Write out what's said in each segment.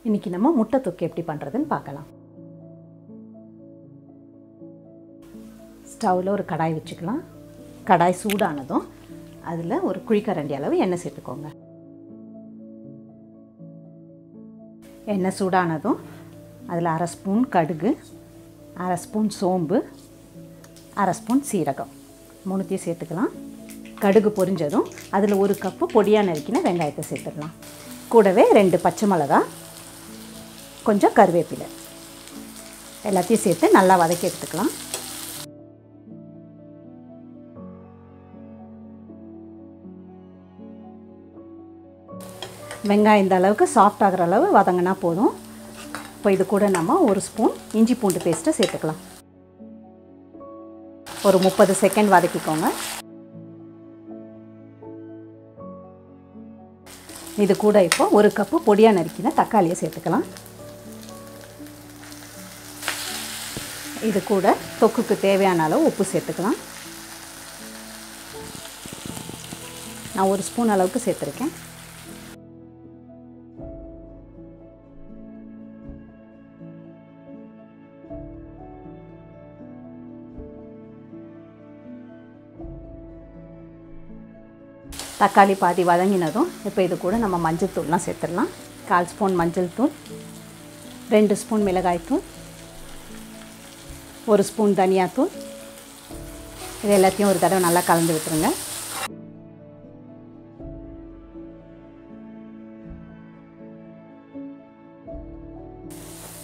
இன்னைக்கு நம்ம முட்டை தொக்கு எப்படி பண்ணுறதுன்னு பார்க்கலாம். ஸ்டவ்வில் ஒரு கடாய் வச்சுக்கலாம். கடாய் சூடானதும் அதில் ஒரு குழிக்கரண்டி அளவு எண்ணெய் சேர்த்துக்கோங்க. எண்ணெய் சூடானதும் அதில் 1/2 ஸ்பூன் கடுகு, 1/2 ஸ்பூன் சோம்பு, 1/2 ஸ்பூன் சீரகம் மூணுத்தையும் சேர்த்துக்கலாம். கடுகு பொரிஞ்சதும் அதில் 1 கப்பு பொடியாக நறுக்கின வெங்காயத்தை சேர்த்துக்கலாம். கூடவே 2 பச்சை மிளகாய், கொஞ்சம் கருவேப்பிலை எல்லாத்தையும் சேர்த்து நல்லா வதக்கி எடுத்துக்கலாம். வெங்காயம் இந்த அளவுக்கு சாஃப்ட் ஆகிற அளவு வதங்கினா போதும். இப்போ இது கூட நம்ம 1 ஸ்பூன் இஞ்சி பூண்டு பேஸ்ட்டை சேர்த்துக்கலாம். ஒரு 30 செகண்ட் வதக்கிக்கோங்க. இது கூட இப்போ 1 கப்பு பொடியாக நறுக்கின தக்காளியை சேர்த்துக்கலாம். இது கூட தொக்குக்கு தேவையான அளவு உப்பு சேர்த்துக்கலாம். நான் 1 ஸ்பூன் அளவுக்கு சேர்த்துருக்கேன். தக்காளி பாதி வதங்கினதும் இப்போ இது கூட நம்ம மஞ்சள் தூள்லாம் சேர்த்துடலாம். 1/4 ஸ்பூன் மஞ்சள் தூள், 2 ஸ்பூன் மிளகாய்த்தூள், 1 ஸ்பூன் தனியாத்தூள். இது எல்லாத்தையும் ஒரு தடவை நல்லா கலந்து விட்டுருங்க.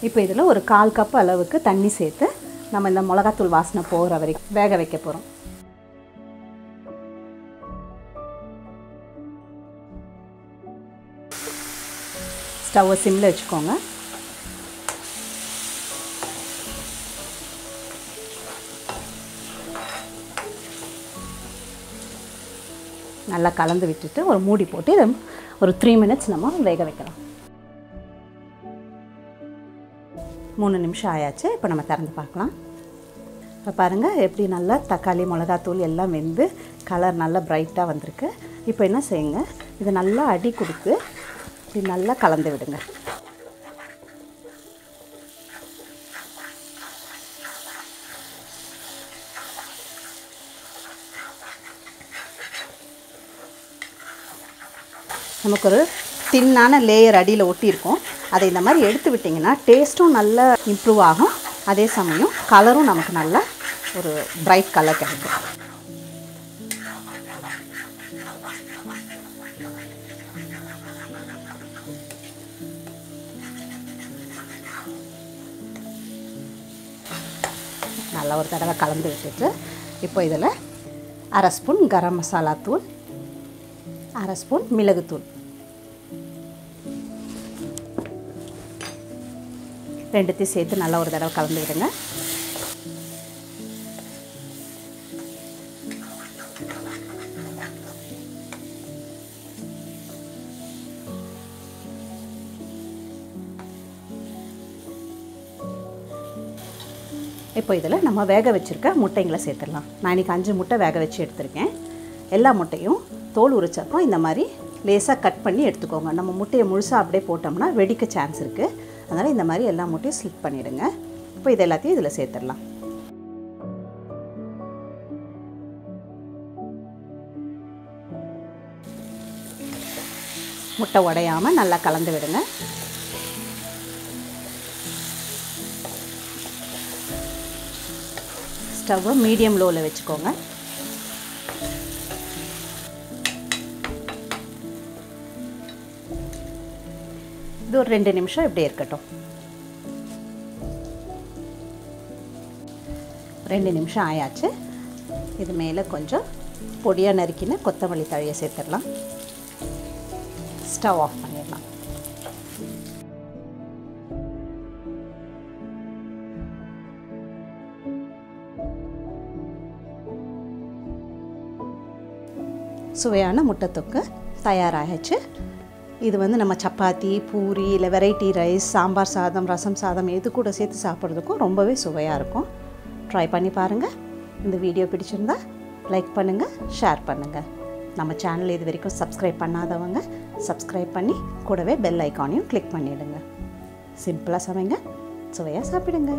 இப்போ இதில் ஒரு 1/4 கப் அளவுக்கு தண்ணி சேர்த்து நம்ம இந்த மிளகாத்தூள் வாசனை போகிற வரைக்கும் வேக வைக்க போகிறோம். ஸ்டவ்வை சிம்மில் வச்சுக்கோங்க. நல்லா கலந்து விட்டுட்டு ஒரு மூடி போட்டு இதை ஒரு 3 மினிட்ஸ் நம்ம வேக வைக்கலாம். 3 நிமிஷம் ஆயாச்சு. இப்போ நம்ம திறந்து பார்க்கலாம். இப்போ பாருங்கள் எப்படி நல்லா தக்காளி மிளகாத்தூள் எல்லாம் வெந்து கலர் நல்லா பிரைட்டாக வந்திருக்கு. இப்போ என்ன செய்யுங்க, இதை நல்லா அடி கொடுத்து இப்படி நல்லா கலந்து விடுங்க. நமக்கு ஒரு தின்னான லேயர் அடியில் ஒட்டியிருக்கும். அதை இந்த மாதிரி எடுத்து விட்டிங்கன்னா டேஸ்ட்டும் நல்லா இம்ப்ரூவ் ஆகும். அதே சமயம் கலரும் நமக்கு நல்லா ஒரு பிரைட் கலர் கிடைக்கும். நல்லா ஒரு தடவை கலந்து விட்டுட்டு இப்போ இதில் 1/2 ஸ்பூன் கரம் மசாலா தூள், 1/2 ஸ்பூன் மிளகுத்தூள், 2த்தையும் சேர்த்து நல்லா ஒரு தடவை கலந்து விடுங்க. இப்போ இதில் நம்ம வேக வச்சுருக்க முட்டைங்களை சேர்த்துடலாம். நான் இன்றைக்கி 5 முட்டை வேக வச்சு எடுத்திருக்கேன். எல்லா முட்டையும் தோல் உரிச்சப்போ இந்த மாதிரி லேசாக கட் பண்ணி எடுத்துக்கோங்க. நம்ம முட்டையை முழுசாக அப்படியே போட்டோம்னா வெடிக்க சான்ஸ் இருக்குது. அதனால் இந்த மாதிரி எல்லா முட்டையும் ஸ்லிப் பண்ணிவிடுங்க. இப்போ இது எல்லாத்தையும் இதில் சேர்த்துடலாம். முட்டை உடையாமல் நல்லா கலந்து விடுங்க. ஸ்டவ்வை மீடியம் லோவில் வச்சுக்கோங்க. இது ஒரு 2 நிமிஷம் இப்படியே இருக்கட்டும். 2 நிமிஷம் ஆயாச்சு. இது மேலே கொஞ்சம் பொடியாக நறுக்கின கொத்தமல்லி தழையை சேர்த்துடலாம். ஸ்டவ் ஆஃப் பண்ணிடலாம். சுவையான முட்டை தொக்கு தயாராகிடுச்சு. இது வந்து நம்ம சப்பாத்தி, பூரி, இல்லை வெரைட்டி ரைஸ், சாம்பார் சாதம், ரசம் சாதம் எது கூட சேர்த்து சாப்பிட்றதுக்கும் ரொம்பவே சுவையாக இருக்கும். ட்ரை பண்ணி பாருங்கள். இந்த வீடியோ பிடிச்சிருந்தா லைக் பண்ணுங்கள், ஷேர் பண்ணுங்கள். நம்ம சேனல் இது வரைக்கும் சப்ஸ்கிரைப் பண்ணாதவங்க சப்ஸ்கிரைப் பண்ணி கூடவே பெல் ஐக்கானையும் கிளிக் பண்ணிவிடுங்க. சிம்பிளாக சமைங்க, சுவையாக சாப்பிடுங்க.